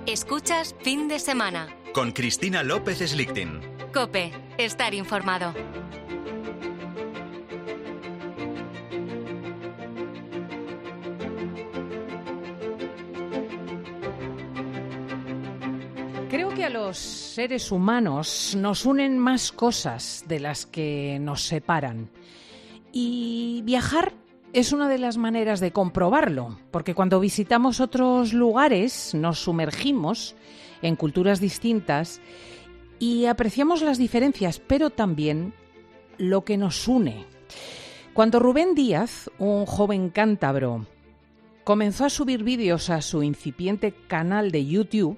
Escuchas Fin de Semana. Con Cristina López Slichting. COPE. Estar informado. Creo que a los seres humanos nos unen más cosas de las que nos separan. Y viajar es una de las maneras de comprobarlo, porque cuando visitamos otros lugares nos sumergimos en culturas distintas y apreciamos las diferencias, pero también lo que nos une. Cuando Rubén Díaz, un joven cántabro, comenzó a subir vídeos a su incipiente canal de YouTube,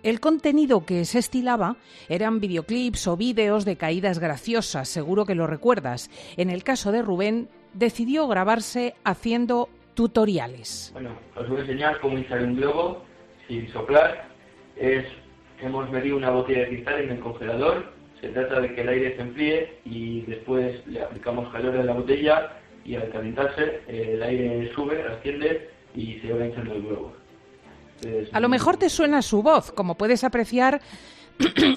el contenido que se estilaba eran videoclips o vídeos de caídas graciosas, seguro que lo recuerdas. En el caso de Rubén, decidió grabarse haciendo tutoriales. Bueno, os voy a enseñar cómo instalar un globo sin soplar. Hemos medido una botella de cristal en el congelador. Se trata de que el aire se enfríe y después le aplicamos calor a la botella y al calentarse el aire sube, asciende y se va hinchando el globo. A lo mejor te suena su voz. Como puedes apreciar,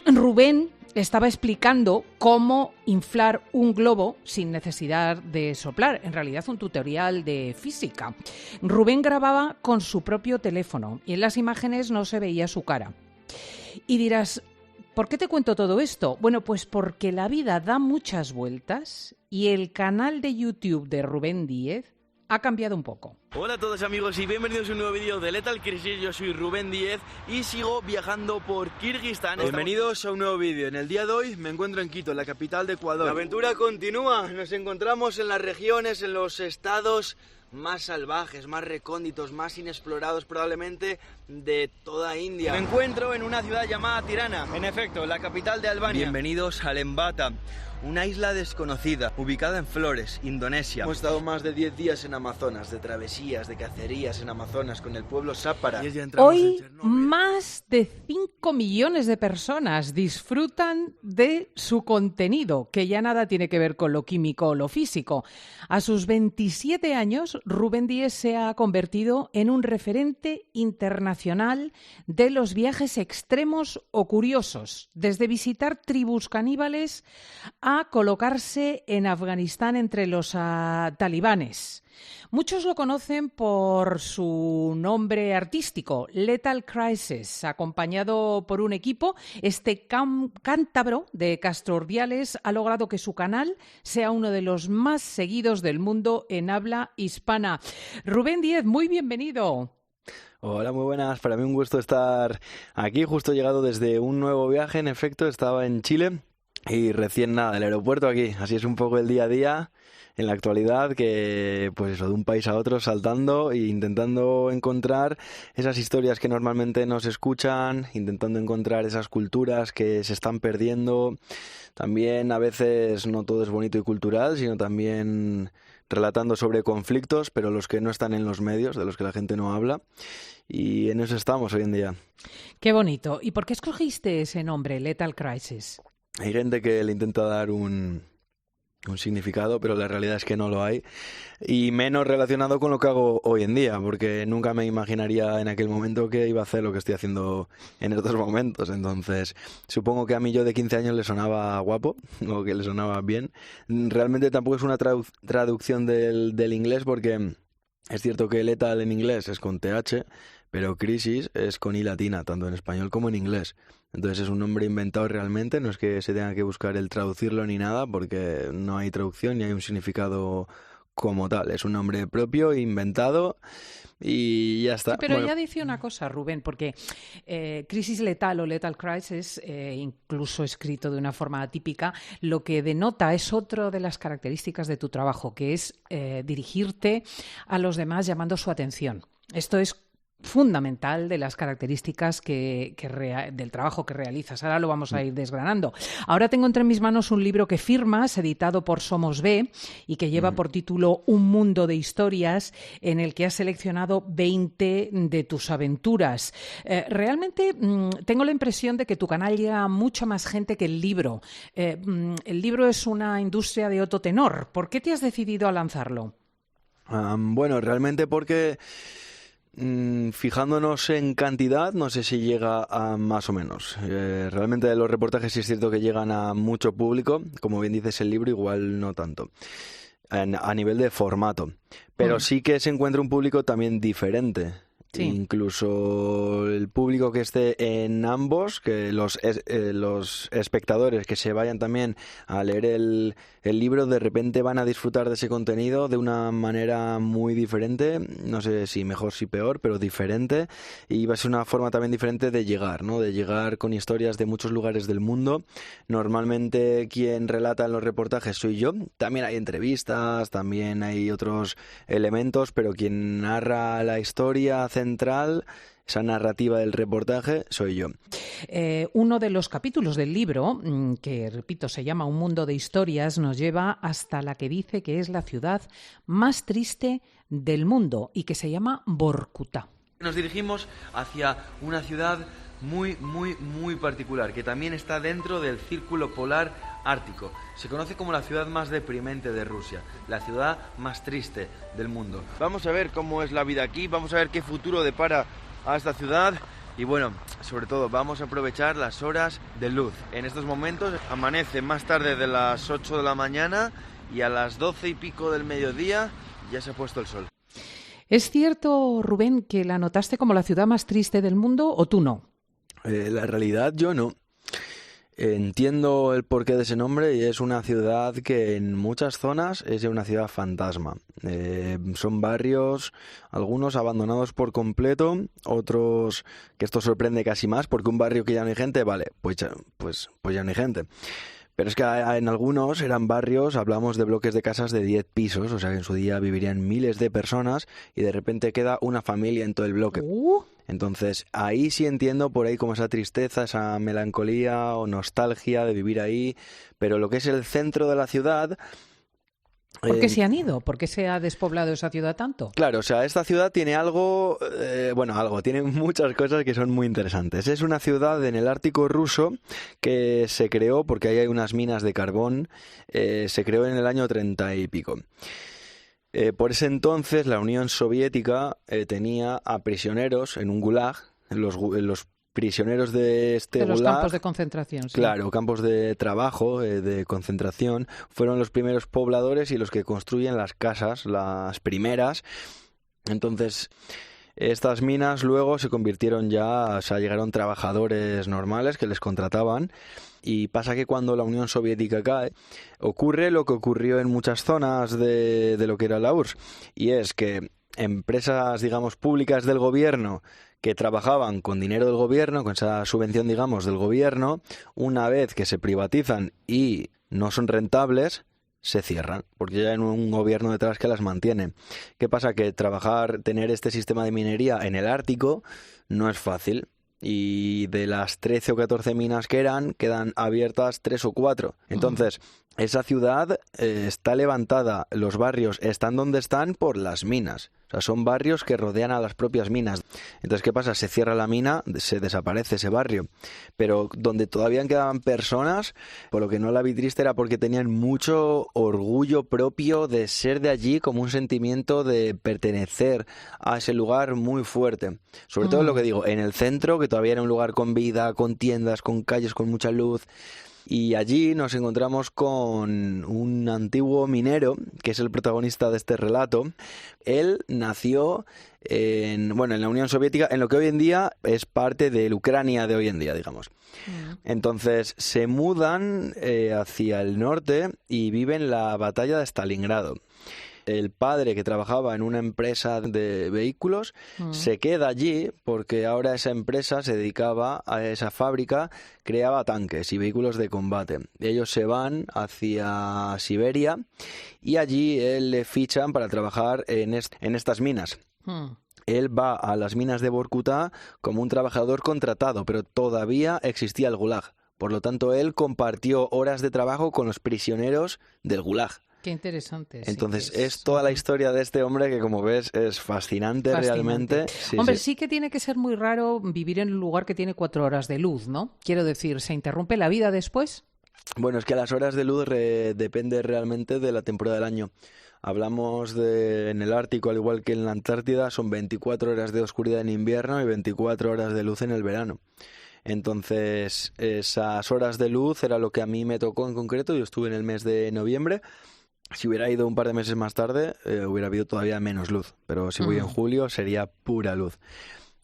Rubén estaba explicando cómo inflar un globo sin necesidad de soplar. En realidad, un tutorial de física. Rubén grababa con su propio teléfono y en las imágenes no se veía su cara. Y dirás, ¿por qué te cuento todo esto? Bueno, pues porque la vida da muchas vueltas y el canal de YouTube de Rubén Díaz ha cambiado un poco. Hola a todos amigos y bienvenidos a un nuevo vídeo de Lethal Crisis. Yo soy Rubén Díaz y sigo viajando por Kirguistán. Bienvenidos a un nuevo vídeo. En el día de hoy me encuentro en Quito, la capital de Ecuador. La aventura continúa. Nos encontramos en las regiones, en los estados más salvajes, más recónditos, más inexplorados probablemente de toda India. Me encuentro en una ciudad llamada Tirana, en efecto, la capital de Albania. Bienvenidos a Lembata, una isla desconocida, ubicada en Flores, Indonesia. Hemos estado más de 10 días en Amazonas, de travesías, de cacerías en Amazonas, con el pueblo Sápara. Hoy, más de 5 millones de personas disfrutan de su contenido, que ya nada tiene que ver con lo químico o lo físico. A sus 27 años, Rubén Díaz se ha convertido en un referente internacional de los viajes extremos o curiosos, desde visitar tribus caníbales a colocarse en Afganistán entre los talibanes. Muchos lo conocen por su nombre artístico, Lethal Crisis, acompañado por un equipo. Este cántabro de Castro Urdiales ha logrado que su canal sea uno de los más seguidos del mundo en habla hispana. Rubén Díaz, muy bienvenido. Hola, muy buenas. Para mí un gusto estar aquí, justo llegado desde un nuevo viaje. En efecto, estaba en Chile. Y recién nada, del aeropuerto aquí, así es un poco el día a día en la actualidad, que pues eso, de un país a otro saltando e intentando encontrar esas historias que normalmente no se escuchan, intentando encontrar esas culturas que se están perdiendo. También a veces no todo es bonito y cultural, sino también relatando sobre conflictos, pero los que no están en los medios, de los que la gente no habla. Y en eso estamos hoy en día. Qué bonito. ¿Y por qué escogiste ese nombre, Lethal Crisis? Hay gente que le intenta dar un significado, pero la realidad es que no lo hay. Y menos relacionado con lo que hago hoy en día, porque nunca me imaginaría en aquel momento que iba a hacer lo que estoy haciendo en estos momentos. Entonces, supongo que a mí yo de 15 años le sonaba guapo, o que le sonaba bien. Realmente tampoco es una traducción del inglés, porque es cierto que lethal en inglés es con TH, pero crisis es con I latina, tanto en español como en inglés. Entonces es un nombre inventado realmente, no es que se tenga que buscar el traducirlo ni nada, porque no hay traducción ni hay un significado como tal. Es un nombre propio, inventado y ya está. Sí, pero ya dice una cosa, Rubén, porque crisis letal o lethal crisis, incluso escrito de una forma atípica, lo que denota es otra de las características de tu trabajo, que es dirigirte a los demás llamando su atención. Esto es fundamental de las características del trabajo que realizas. Ahora lo vamos a ir desgranando. Ahora tengo entre mis manos un libro que firmas, editado por Somos B, y que lleva por título Un mundo de historias, en el que has seleccionado 20 de tus aventuras. Realmente tengo la impresión de que tu canal llega a mucha más gente que el libro. El libro es una industria de otro tenor. ¿Por qué te has decidido a lanzarlo? Bueno, realmente porque Fijándonos en cantidad, no sé si llega a más o menos. Realmente los reportajes sí es cierto que llegan a mucho público, como bien dices el libro, igual no tanto, a nivel de formato. Pero sí que se encuentra un público también diferente. Sí. Incluso el público que esté en ambos, que los espectadores que se vayan también a leer el libro, de repente van a disfrutar de ese contenido de una manera muy diferente, no sé si mejor si peor, pero diferente, y va a ser una forma también diferente de llegar, ¿no? De llegar con historias de muchos lugares del mundo. Normalmente quien relata en los reportajes soy yo, también hay entrevistas, también hay otros elementos, pero quien narra la historia central, esa narrativa del reportaje, soy yo. Uno de los capítulos del libro, que repito se llama Un mundo de historias, nos lleva hasta la que dice que es la ciudad más triste del mundo y que se llama Vorkuta. Nos dirigimos hacia una ciudad muy particular, que también está dentro del círculo polar ártico. Se conoce como la ciudad más deprimente de Rusia, la ciudad más triste del mundo. Vamos a ver cómo es la vida aquí, vamos a ver qué futuro depara a esta ciudad y bueno, sobre todo vamos a aprovechar las horas de luz. En estos momentos amanece más tarde de las 8 de la mañana y a las 12 y pico del mediodía ya se ha puesto el sol. ¿Es cierto, Rubén, que la notaste como la ciudad más triste del mundo o tú no? La realidad yo no. Entiendo el porqué de ese nombre y es una ciudad que en muchas zonas es una ciudad fantasma. Son barrios, algunos abandonados por completo, otros que esto sorprende casi más porque un barrio que ya no hay gente, vale, pues ya no hay gente. Pero es que en algunos eran barrios, hablamos de bloques de casas de 10 pisos, o sea que en su día vivirían miles de personas y de repente queda una familia en todo el bloque. Entonces ahí sí entiendo por ahí como esa tristeza, esa melancolía o nostalgia de vivir ahí, pero lo que es el centro de la ciudad... ¿Por qué se han ido? ¿Por qué se ha despoblado esa ciudad tanto? Claro, o sea, esta ciudad tiene algo, tiene muchas cosas que son muy interesantes. Es una ciudad en el Ártico ruso que se creó, porque ahí hay unas minas de carbón, se creó en el año 30 y pico. Por ese entonces la Unión Soviética tenía a prisioneros en un gulag, en los prisioneros de este de los gulag, campos de concentración. Sí. Claro, campos de trabajo, de concentración, fueron los primeros pobladores y los que construyen las casas, las primeras. Entonces, estas minas luego se convirtieron ya, o sea, llegaron trabajadores normales que les contrataban. Y pasa que cuando la Unión Soviética cae, ocurre lo que ocurrió en muchas zonas de lo que era la URSS, y es que empresas, digamos, públicas del gobierno que trabajaban con dinero del gobierno, con esa subvención, digamos, del gobierno, una vez que se privatizan y no son rentables, se cierran, porque ya hay un gobierno detrás que las mantiene. ¿Qué pasa? Que tener este sistema de minería en el Ártico no es fácil. Y de las 13 o 14 minas que quedan abiertas 3 o 4. Entonces, esa ciudad está levantada, los barrios están donde están por las minas. O sea, son barrios que rodean a las propias minas. Entonces, ¿qué pasa? Se cierra la mina, se desaparece ese barrio. Pero donde todavía quedaban personas, por lo que no la vi triste era porque tenían mucho orgullo propio de ser de allí, como un sentimiento de pertenecer a ese lugar muy fuerte. Sobre todo lo que digo, en el centro, que todavía era un lugar con vida, con tiendas, con calles, con mucha luz. Y allí nos encontramos con un antiguo minero, que es el protagonista de este relato. Él nació en la Unión Soviética, en lo que hoy en día es parte de Ucrania de hoy en día, digamos. Entonces se mudan hacia el norte y viven la batalla de Stalingrado. El padre, que trabajaba en una empresa de vehículos, se queda allí porque ahora esa empresa se dedicaba a esa fábrica, creaba tanques y vehículos de combate. Ellos se van hacia Siberia y allí él le fichan para trabajar en estas minas. Él va a las minas de Vorkuta como un trabajador contratado, pero todavía existía el Gulag. Por lo tanto, él compartió horas de trabajo con los prisioneros del Gulag. Qué interesante. Entonces, sí, es toda la historia de este hombre que, como ves, es fascinante. Realmente. Sí, hombre, sí que tiene que ser muy raro vivir en un lugar que tiene 4 horas de luz, ¿no? Quiero decir, ¿se interrumpe la vida después? Bueno, es que las horas de luz depende realmente de la temporada del año. Hablamos de, en el Ártico, al igual que en la Antártida, son 24 horas de oscuridad en invierno y 24 horas de luz en el verano. Entonces, esas horas de luz era lo que a mí me tocó en concreto. Yo estuve en el mes de noviembre. Si hubiera ido un par de meses más tarde, hubiera habido todavía menos luz. Pero si voy en julio, sería pura luz.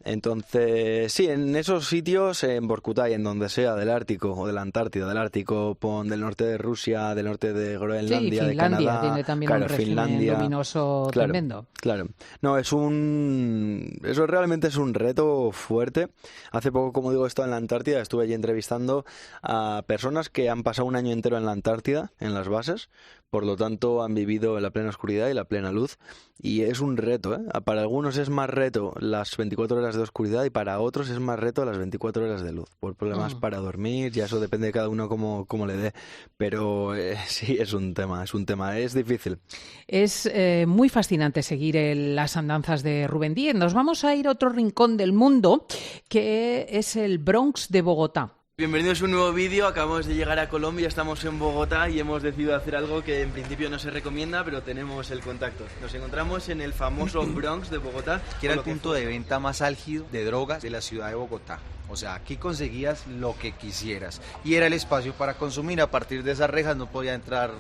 Entonces, sí, en esos sitios, en Vorkutai, en donde sea, del Ártico o de la Antártida, del Ártico, del norte de Rusia, del norte de Groenlandia, sí, Finlandia, de Canadá, tiene también claro, un régimen Finlandia, luminoso claro, tremendo. Claro, no, eso realmente es un reto fuerte. Hace poco, como digo, estaba en la Antártida, estuve allí entrevistando a personas que han pasado un año entero en la Antártida, en las bases, por lo tanto han vivido en la plena oscuridad y la plena luz, y es un reto, ¿eh? Para algunos es más reto las 24 horas de oscuridad y para otros es más reto las 24 horas de luz, por problemas para dormir, ya eso depende de cada uno cómo le dé, pero sí, es un tema, es difícil. Es muy fascinante seguir las andanzas de Rubén Díez. Nos vamos a ir a otro rincón del mundo, que es el Bronx de Bogotá. Bienvenidos a un nuevo vídeo. Acabamos de llegar a Colombia, estamos en Bogotá y hemos decidido hacer algo que en principio no se recomienda, pero tenemos el contacto. Nos encontramos en el famoso Bronx de Bogotá, que era el punto de venta más álgido de drogas de la ciudad de Bogotá. O sea, aquí conseguías lo que quisieras y era el espacio para consumir. A partir de esas rejas no podía entrar,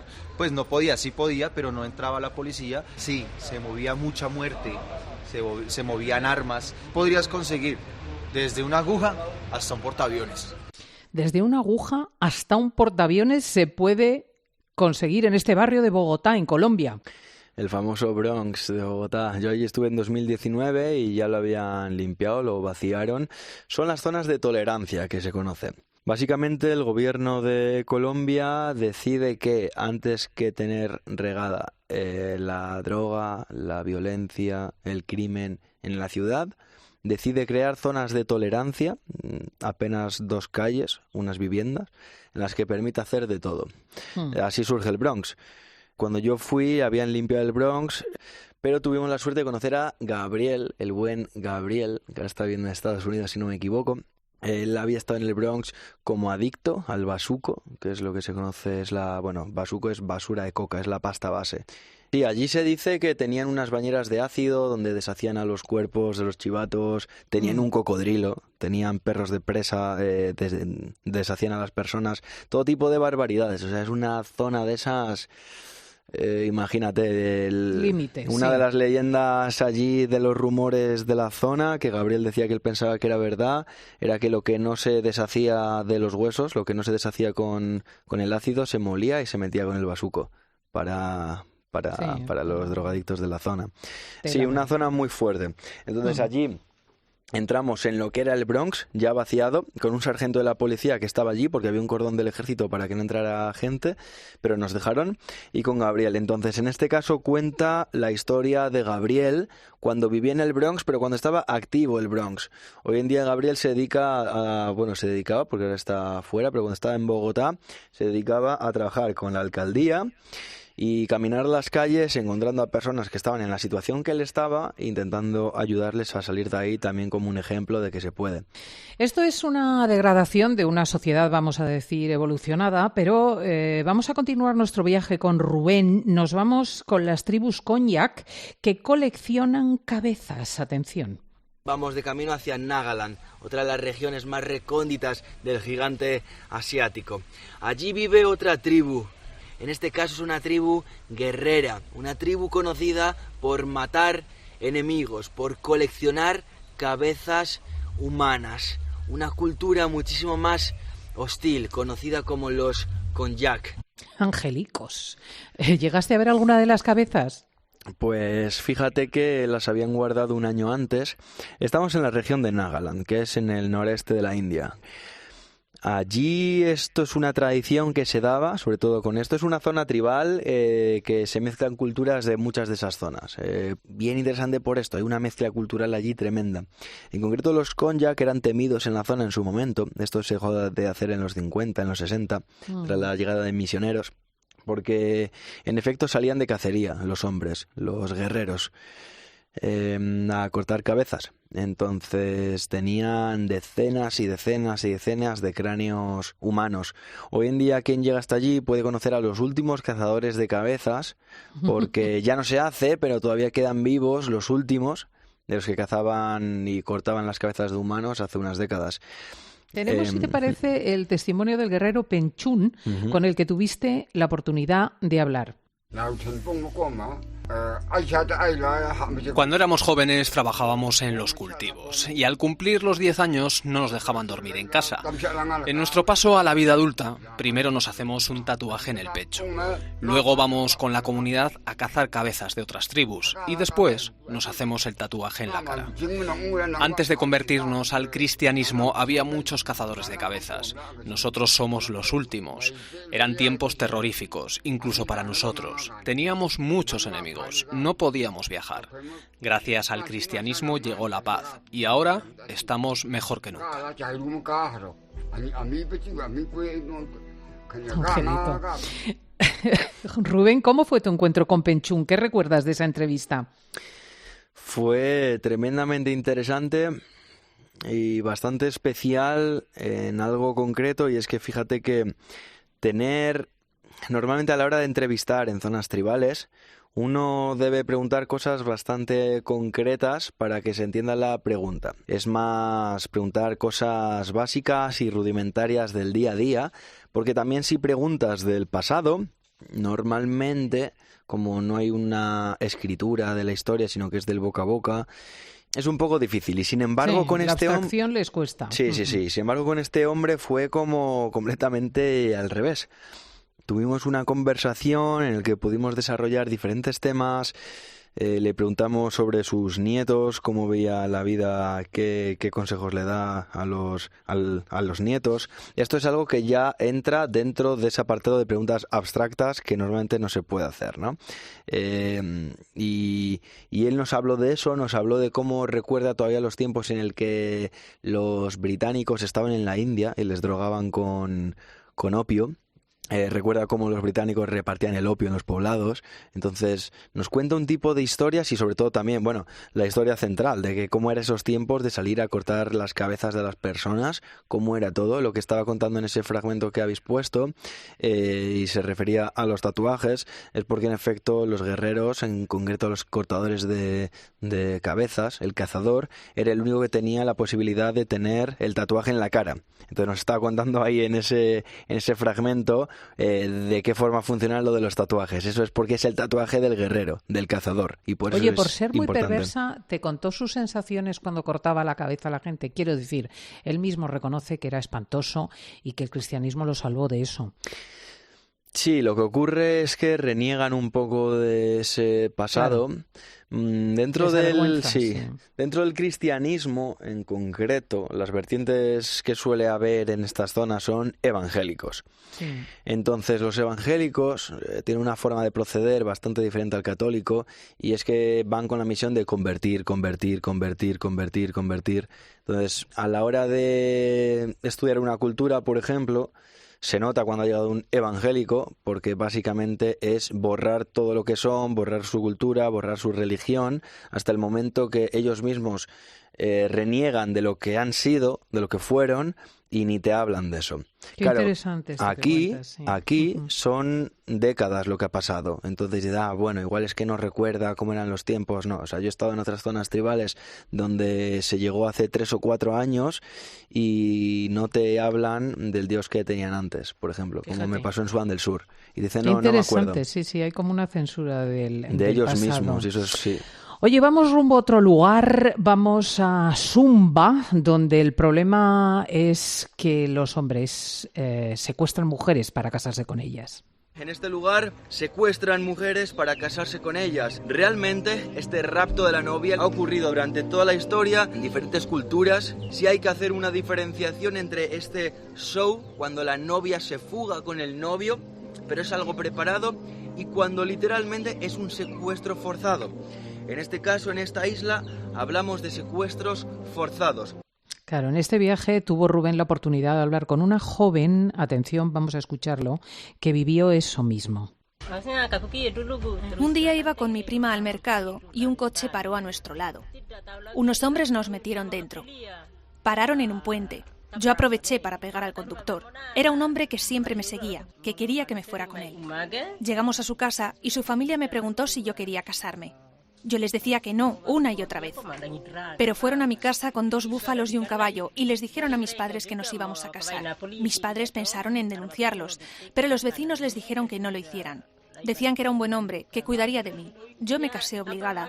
sí podía, pero no entraba la policía. Sí, se movía mucha muerte, se movían armas. Podrías conseguir desde una aguja hasta un portaaviones. Desde una aguja hasta un portaaviones se puede conseguir en este barrio de Bogotá, en Colombia. El famoso Bronx de Bogotá. Yo allí estuve en 2019 y ya lo habían limpiado, lo vaciaron. Son las zonas de tolerancia que se conocen. Básicamente el gobierno de Colombia decide que antes que tener regada la droga, la violencia, el crimen en la ciudad, decide crear zonas de tolerancia, apenas 2 calles, unas viviendas, en las que permite hacer de todo. Así surge el Bronx. Cuando yo fui, habían limpiado el Bronx, pero tuvimos la suerte de conocer a Gabriel, el buen Gabriel, que ahora está viviendo en Estados Unidos, si no me equivoco. Él había estado en el Bronx como adicto al bazuco, que es lo que se conoce, bazuco es basura de coca, es la pasta base. Sí, allí se dice que tenían unas bañeras de ácido donde deshacían a los cuerpos de los chivatos, tenían un cocodrilo, tenían perros de presa, deshacían a las personas, todo tipo de barbaridades. O sea, es una zona de esas... imagínate, límite, una de las leyendas allí de los rumores de la zona, que Gabriel decía que él pensaba que era verdad, era que lo que no se deshacía de los huesos, lo que no se deshacía con el ácido, se molía y se metía con el bazuco para los drogadictos de la zona. Sí, una zona muy fuerte. Entonces allí entramos en lo que era el Bronx, ya vaciado, con un sargento de la policía que estaba allí porque había un cordón del ejército para que no entrara gente, pero nos dejaron, y con Gabriel. Entonces, en este caso cuenta la historia de Gabriel cuando vivía en el Bronx, pero cuando estaba activo el Bronx. Hoy en día Gabriel se dedicaba, porque ahora está fuera, pero cuando estaba en Bogotá, se dedicaba a trabajar con la alcaldía y caminar las calles encontrando a personas que estaban en la situación que él estaba, intentando ayudarles a salir de ahí, también como un ejemplo de que se puede. Esto es una degradación de una sociedad, vamos a decir, evolucionada, pero vamos a continuar nuestro viaje con Rubén. Nos vamos con las tribus Konyak que coleccionan cabezas. Atención. Vamos de camino hacia Nagaland, otra de las regiones más recónditas del gigante asiático. Allí vive otra tribu. En este caso es una tribu guerrera, una tribu conocida por matar enemigos, por coleccionar cabezas humanas. Una cultura muchísimo más hostil, conocida como los Konyak. Angélicos. ¿Llegaste a ver alguna de las cabezas? Pues fíjate que las habían guardado un año antes. Estamos en la región de Nagaland, que es en el noreste de la India. Allí esto es una tradición que se daba, sobre todo con esto. Es una zona tribal que se mezclan culturas de muchas de esas zonas. Bien interesante por esto, hay una mezcla cultural allí tremenda. En concreto los Konyak eran temidos en la zona en su momento. Esto se dejó de hacer en los 50, en los 60, tras la llegada de misioneros. Porque en efecto salían de cacería los hombres, los guerreros. a cortar cabezas. Entonces tenían decenas y decenas y decenas de cráneos humanos. Hoy en día quien llega hasta allí puede conocer a los últimos cazadores de cabezas, porque ya no se hace, pero todavía quedan vivos los últimos de los que cazaban y cortaban las cabezas de humanos hace unas décadas. Tenemos, si te parece, el testimonio del guerrero Penchún, con el que tuviste la oportunidad de hablar. Cuando éramos jóvenes trabajábamos en los cultivos y al cumplir los 10 años no nos dejaban dormir en casa. En nuestro paso a la vida adulta, primero nos hacemos un tatuaje en el pecho. Luego vamos con la comunidad a cazar cabezas de otras tribus y después nos hacemos el tatuaje en la cara. Antes de convertirnos al cristianismo había muchos cazadores de cabezas. Nosotros somos los últimos. Eran tiempos terroríficos, incluso para nosotros. Teníamos muchos enemigos. No podíamos viajar. Gracias al cristianismo llegó la paz y ahora estamos mejor que nunca. Angelito. Rubén, ¿cómo fue tu encuentro con Penchún? ¿Qué recuerdas de esa entrevista? Fue tremendamente interesante y bastante especial en algo concreto, y es que fíjate que normalmente a la hora de entrevistar en zonas tribales, uno debe preguntar cosas bastante concretas para que se entienda la pregunta. Es más preguntar cosas básicas y rudimentarias del día a día, porque también si preguntas del pasado, normalmente, como no hay una escritura de la historia, sino que es del boca a boca, es un poco difícil. Y sin embargo, con la este hombre... abstracción les cuesta. Sí. Sin embargo, con este hombre fue como completamente al revés. Tuvimos una conversación en la que pudimos desarrollar diferentes temas. Le preguntamos sobre sus nietos, cómo veía la vida, qué consejos le da a los nietos. Esto es algo que ya entra dentro de ese apartado de preguntas abstractas que normalmente no se puede hacer, ¿no? Y él nos habló de eso, nos habló de cómo recuerda todavía los tiempos en el que los británicos estaban en la India y les drogaban con opio. Recuerda cómo los británicos repartían el opio en los poblados. Entonces nos cuenta un tipo de historias y sobre todo también, bueno, la historia central de que cómo eran esos tiempos de salir a cortar las cabezas de las personas, cómo era todo, lo que estaba contando en ese fragmento que habéis puesto, y se refería a los tatuajes. Es porque en efecto los guerreros, en concreto los cortadores de cabezas, el cazador, era el único que tenía la posibilidad de tener el tatuaje en la cara. Entonces nos estaba contando ahí en ese fragmento de qué forma funciona lo de los tatuajes. Eso es porque es el tatuaje del guerrero, del cazador. Y por Oye, eso por es ser muy importante. perversa, ¿te contó sus sensaciones cuando cortaba la cabeza a la gente? Quiero decir, él mismo reconoce que era espantoso y que el cristianismo lo salvó de eso. Sí, lo que ocurre es que reniegan un poco de ese pasado. Claro. Dentro Esa del vergüenza, sí. Dentro del cristianismo en concreto, las vertientes que suele haber en estas zonas son evangélicos. Sí. Entonces los evangélicos tienen una forma de proceder bastante diferente al católico, y es que van con la misión de convertir. Entonces, a la hora de estudiar una cultura, por ejemplo, se nota cuando ha llegado un evangélico, porque básicamente es borrar todo lo que son, borrar su cultura, borrar su religión, hasta el momento que ellos mismos reniegan de lo que han sido, de lo que fueron, y ni te hablan de eso. Qué interesante esto que cuentas, sí. Aquí son décadas lo que ha pasado. Entonces, bueno, igual es que no recuerda cómo eran los tiempos. No, o sea, yo he estado en otras zonas tribales donde se llegó hace 3 o 4 años y no te hablan del Dios que tenían antes, por ejemplo, como me pasó en Sudán del Sur. Y dicen, no me acuerdo. Interesante, sí, hay como una censura del ellos pasado. mismos, eso sí. Oye, vamos rumbo a otro lugar, vamos a Sumba, donde el problema es que los hombres secuestran mujeres para casarse con ellas. En este lugar secuestran mujeres para casarse con ellas. Realmente este rapto de la novia ha ocurrido durante toda la historia en diferentes culturas. Sí hay que hacer una diferenciación entre este show, cuando la novia se fuga con el novio, pero es algo preparado, y cuando literalmente es un secuestro forzado. En este caso, en esta isla, hablamos de secuestros forzados. Claro, en este viaje tuvo Rubén la oportunidad de hablar con una joven, atención, vamos a escucharlo, que vivió eso mismo. Un día iba con mi prima al mercado y un coche paró a nuestro lado. Unos hombres nos metieron dentro. Pararon en un puente. Yo aproveché para pegar al conductor. Era un hombre que siempre me seguía, que quería que me fuera con él. Llegamos a su casa y su familia me preguntó si yo quería casarme. Yo les decía que no, una y otra vez. Pero fueron a mi casa con 2 búfalos y un caballo y les dijeron a mis padres que nos íbamos a casar. Mis padres pensaron en denunciarlos, pero los vecinos les dijeron que no lo hicieran. Decían que era un buen hombre, que cuidaría de mí. Yo me casé obligada.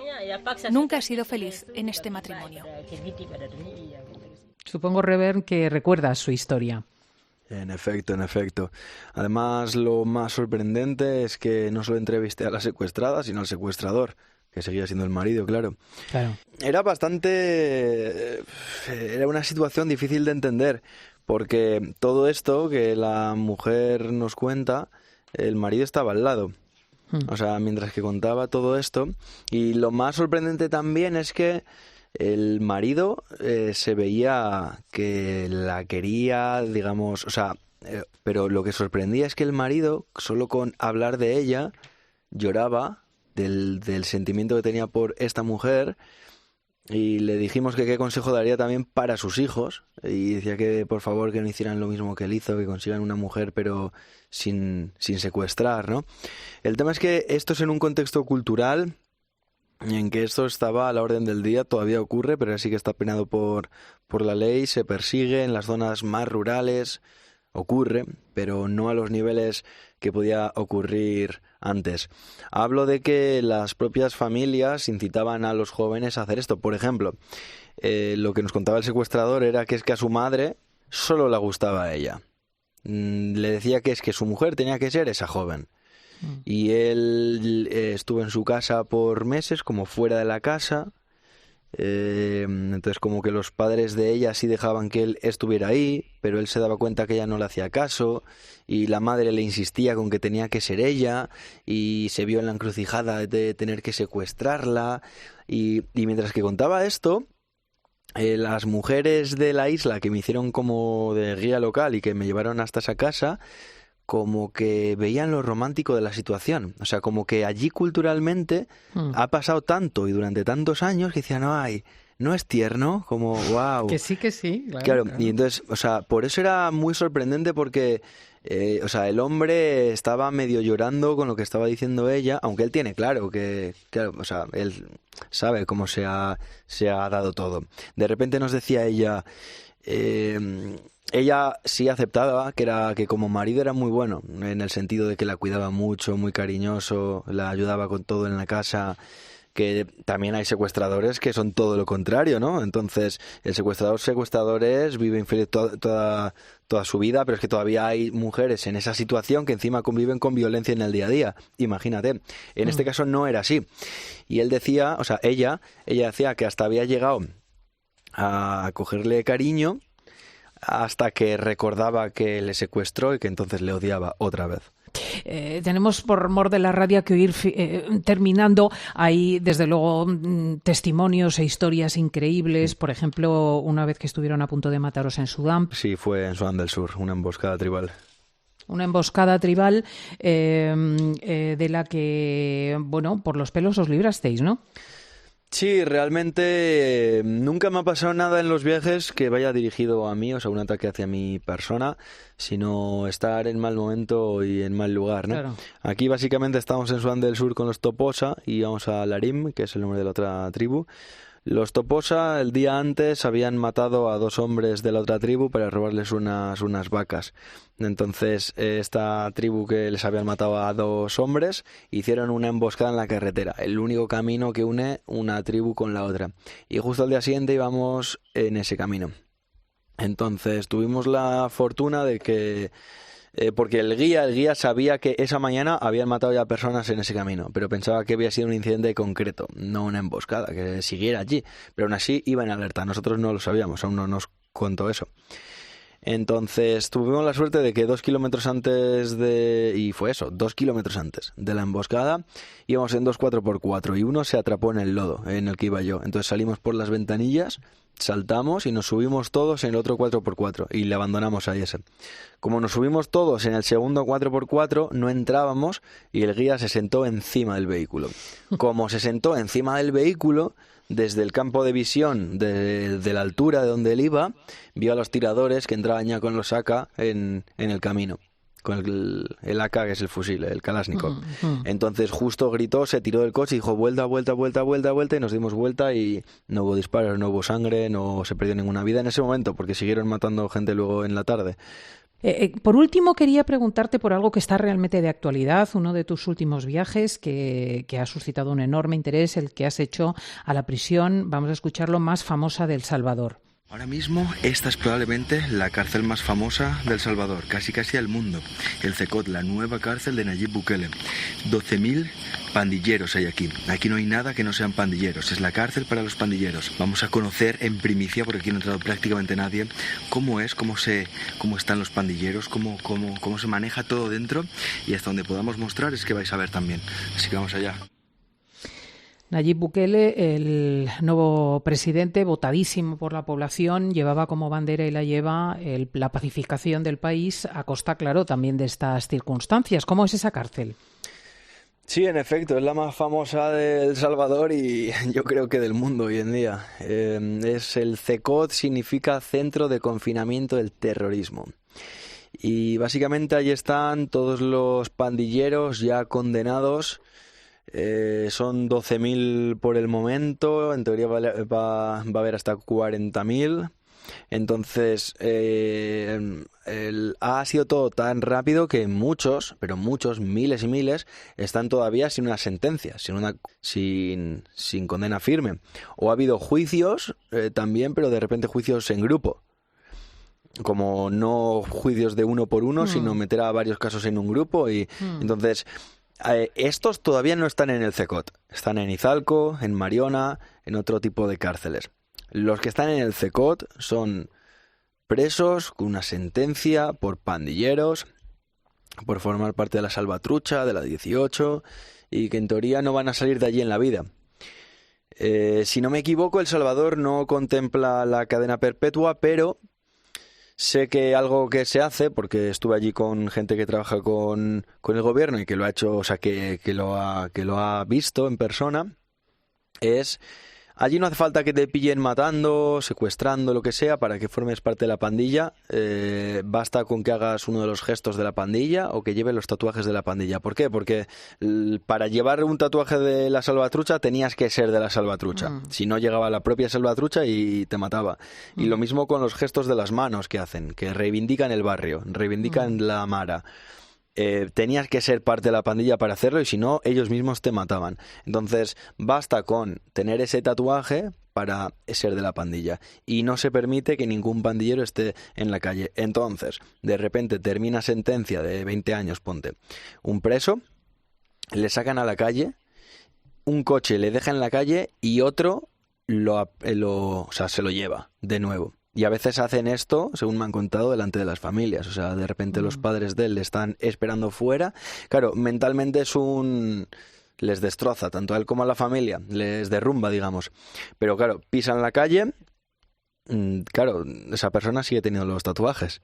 Nunca he sido feliz en este matrimonio. Supongo, Rever, que recuerdas su historia. En efecto, en efecto. Además, lo más sorprendente es que no solo entrevisté a la secuestrada, sino al secuestrador, que seguía siendo el marido, claro. Era una situación difícil de entender, porque todo esto que la mujer nos cuenta, el marido estaba al lado. O sea, mientras que contaba todo esto. Y lo más sorprendente también es que el marido se veía que la quería, digamos, o sea, pero lo que sorprendía es que el marido, solo con hablar de ella, lloraba del sentimiento que tenía por esta mujer, y le dijimos que qué consejo daría también para sus hijos, y decía que por favor que no hicieran lo mismo que él hizo, que consigan una mujer pero sin secuestrar, ¿no? El tema es que esto es en un contexto cultural en que esto estaba a la orden del día, todavía ocurre, pero sí que está penado por la ley, se persigue en las zonas más rurales, ocurre, pero no a los niveles que podía ocurrir antes. Hablo de que las propias familias incitaban a los jóvenes a hacer esto. Por ejemplo, lo que nos contaba el secuestrador era que es que a su madre solo le gustaba a ella. Le decía que es que su mujer tenía que ser esa joven. Y él estuvo en su casa por meses, como fuera de la casa. Entonces como que los padres de ella sí dejaban que él estuviera ahí, pero él se daba cuenta que ella no le hacía caso, y la madre le insistía con que tenía que ser ella, y se vio en la encrucijada de tener que secuestrarla. Y mientras que contaba esto, las mujeres de la isla, que me hicieron como de guía local y que me llevaron hasta esa casa, como que veían lo romántico de la situación. O sea, como que allí culturalmente ha pasado tanto y durante tantos años que decían, ay, ¿no es tierno? Como, wow. Que sí, Claro, y entonces, o sea, por eso era muy sorprendente porque, o sea, el hombre estaba medio llorando con lo que estaba diciendo ella, aunque él tiene claro que, o sea, él sabe cómo se ha dado todo. De repente nos decía ella... ella sí aceptaba que como marido era muy bueno, en el sentido de que la cuidaba mucho, muy cariñoso, la ayudaba con todo en la casa, que también hay secuestradores que son todo lo contrario, ¿no? Entonces, el secuestrador vive infeliz toda su vida, pero es que todavía hay mujeres en esa situación que encima conviven con violencia en el día a día. Imagínate. En este caso no era así. Y él decía, o sea, ella decía que hasta había llegado a cogerle cariño hasta que recordaba que le secuestró y que entonces le odiaba otra vez. Tenemos por mor de la radio que ir terminando. Hay desde luego testimonios e historias increíbles. Por ejemplo, una vez que estuvieron a punto de mataros en Sudán. Sí, fue en Sudán del Sur, una emboscada tribal. Una emboscada tribal de la que, bueno, por los pelos os librasteis, ¿no? Sí, realmente nunca me ha pasado nada en los viajes que vaya dirigido a mí, o sea, un ataque hacia mi persona, sino estar en mal momento y en mal lugar, ¿no? Claro. Aquí básicamente estamos en Sudán del Sur con los Toposa y vamos a Larim, que es el nombre de la otra tribu. Los Toposa el día antes habían matado a 2 hombres de la otra tribu para robarles unas vacas. Entonces esta tribu que les habían matado a 2 hombres hicieron una emboscada en la carretera, el único camino que une una tribu con la otra. Y justo al día siguiente íbamos en ese camino. Entonces tuvimos la fortuna de que... porque el guía sabía que esa mañana habían matado ya personas en ese camino, pero pensaba que había sido un incidente concreto, no una emboscada, que siguiera allí, pero aún así iba en alerta. Nosotros no lo sabíamos, aún no nos contó eso. Entonces tuvimos la suerte de que 2 kilómetros antes de... Y fue eso, 2 kilómetros antes de la emboscada, íbamos en 2 4x4 y uno se atrapó en el lodo en el que iba yo. Entonces salimos por las ventanillas, saltamos y nos subimos todos en el otro 4x4 y le abandonamos a ese. Como nos subimos todos en el segundo 4x4, no entrábamos y el guía se sentó encima del vehículo. Como se sentó encima del vehículo, desde el campo de visión de la altura de donde él iba, vio a los tiradores que entraban ya con los AK en el camino. Con el AK, que es el fusil, el Kalashnikov. Entonces justo gritó, se tiró del coche y dijo vuelta, y nos dimos vuelta y no hubo disparos, no hubo sangre, no se perdió ninguna vida en ese momento, porque siguieron matando gente luego en la tarde. Por último, quería preguntarte por algo que está realmente de actualidad, uno de tus últimos viajes que ha suscitado un enorme interés, el que has hecho a la prisión, vamos a escucharlo, más famosa de El Salvador. Ahora mismo esta es probablemente la cárcel más famosa de El Salvador, casi del mundo. El CECOT, la nueva cárcel de Nayib Bukele. 12.000 pandilleros hay aquí. Aquí no hay nada que no sean pandilleros. Es la cárcel para los pandilleros. Vamos a conocer en primicia, porque aquí no ha entrado prácticamente nadie, cómo están los pandilleros, cómo se maneja todo dentro, y hasta donde podamos mostrar es que vais a ver también. Así que vamos allá. Nayib Bukele, el nuevo presidente, votadísimo por la población, llevaba como bandera y la lleva la pacificación del país a costa, claro, también de estas circunstancias. ¿Cómo es esa cárcel? Sí, en efecto, es la más famosa de El Salvador y yo creo que del mundo hoy en día. Es el CECOT, significa Centro de Confinamiento del Terrorismo. Y básicamente ahí están todos los pandilleros ya condenados. Son 12.000 por el momento, en teoría va a haber hasta 40.000. Entonces ha sido todo tan rápido que muchos, miles y miles, están todavía sin una sentencia, sin condena firme. O ha habido juicios también, pero de repente juicios en grupo, como no juicios de uno por uno, sino meter a varios casos en un grupo. Y entonces estos todavía no están en el CECOT, están en Izalco, en Mariona, en otro tipo de cárceles. Los que están en el CECOT son presos con una sentencia por pandilleros, por formar parte de la salvatrucha, de la 18, y que en teoría no van a salir de allí en la vida. Si no me equivoco, El Salvador no contempla la cadena perpetua, pero sé que algo que se hace, porque estuve allí con gente que trabaja con el gobierno y que lo ha hecho, o sea, que lo ha visto en persona, es... Allí no hace falta que te pillen matando, secuestrando, lo que sea, para que formes parte de la pandilla. Basta con que hagas uno de los gestos de la pandilla o que lleves los tatuajes de la pandilla. ¿Por qué? Porque para llevar un tatuaje de la salvatrucha tenías que ser de la salvatrucha. Si no, llegaba la propia salvatrucha y te mataba. Y lo mismo con los gestos de las manos que hacen, que reivindican el barrio, reivindican la mara. Tenías que ser parte de la pandilla para hacerlo, y si no, ellos mismos te mataban. Entonces basta con tener ese tatuaje para ser de la pandilla, y no se permite que ningún pandillero esté en la calle. Entonces de repente termina sentencia de 20 años, ponte, un preso, le sacan a la calle, un coche le deja en la calle y otro se lo lleva de nuevo. Y a veces hacen esto, según me han contado, delante de las familias. O sea, de repente los padres de él le están esperando fuera. Claro, mentalmente les destroza, tanto a él como a la familia. Les derrumba, digamos. Pero claro, pisan la calle. Claro, esa persona sigue teniendo los tatuajes.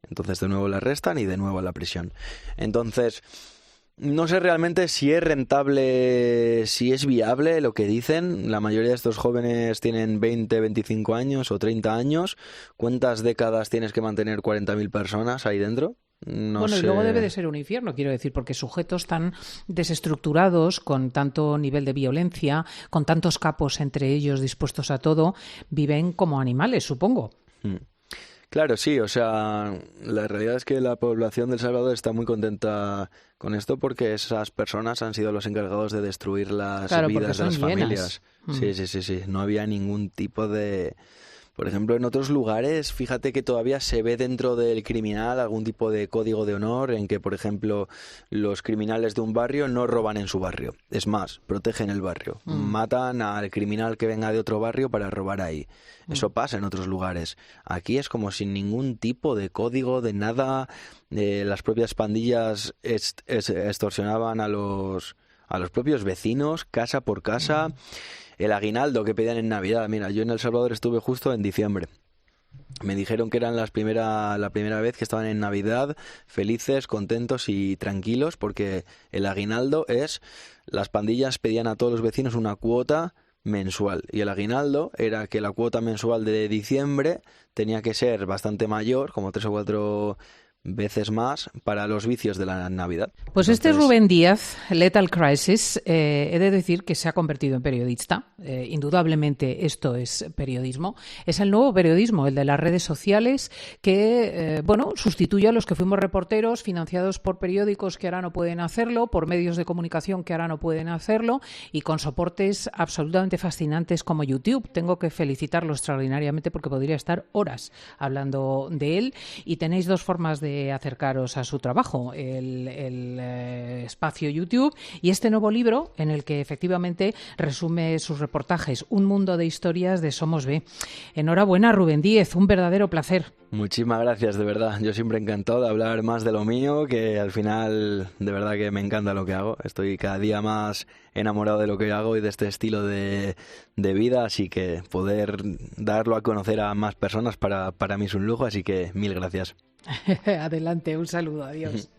Entonces de nuevo le arrestan y de nuevo a la prisión. Entonces... no sé realmente si es rentable, si es viable lo que dicen. La mayoría de estos jóvenes tienen 20, 25 años o 30 años. ¿Cuántas décadas tienes que mantener 40.000 personas ahí dentro? No sé. Y luego debe de ser un infierno, quiero decir, porque sujetos tan desestructurados, con tanto nivel de violencia, con tantos capos entre ellos dispuestos a todo, viven como animales, supongo. Claro, sí, o sea, la realidad es que la población de El Salvador está muy contenta con esto, porque esas personas han sido los encargados de destruir las vidas de las familias. Sí. No había ningún tipo de Por ejemplo, en otros lugares, fíjate que todavía se ve dentro del criminal algún tipo de código de honor en que, por ejemplo, los criminales de un barrio no roban en su barrio. Es más, protegen el barrio. Matan al criminal que venga de otro barrio para robar ahí. Eso pasa en otros lugares. Aquí es como sin ningún tipo de código, de nada. Las propias pandillas extorsionaban a los propios vecinos, casa por casa. El aguinaldo que pedían en Navidad. Mira, yo en El Salvador estuve justo en diciembre. Me dijeron que eran la primera vez que estaban en Navidad felices, contentos y tranquilos, porque el aguinaldo las pandillas pedían a todos los vecinos una cuota mensual, y el aguinaldo era que la cuota mensual de diciembre tenía que ser bastante mayor, como 3 o 4 veces más, para los vicios de la Navidad. Pues este es Rubén Díaz, Lethal Crisis. He de decir que se ha convertido en periodista. Indudablemente esto es periodismo. Es el nuevo periodismo, el de las redes sociales, que sustituye a los que fuimos reporteros financiados por periódicos que ahora no pueden hacerlo, por medios de comunicación que ahora no pueden hacerlo, y con soportes absolutamente fascinantes como YouTube. Tengo que felicitarlo extraordinariamente porque podría estar horas hablando de él. Y tenéis dos formas de acercaros a su trabajo, el espacio YouTube y este nuevo libro en el que efectivamente resume sus reportajes, Un mundo de historias de Somos B. Enhorabuena, Rubén Díaz, un verdadero placer. Muchísimas gracias, de verdad. Yo siempre encantado de hablar más de lo mío, que al final de verdad que me encanta lo que hago. Estoy cada día más enamorado de lo que hago y de este estilo de vida, así que poder darlo a conocer a más personas para mí es un lujo, así que mil gracias. Adelante, un saludo, adiós.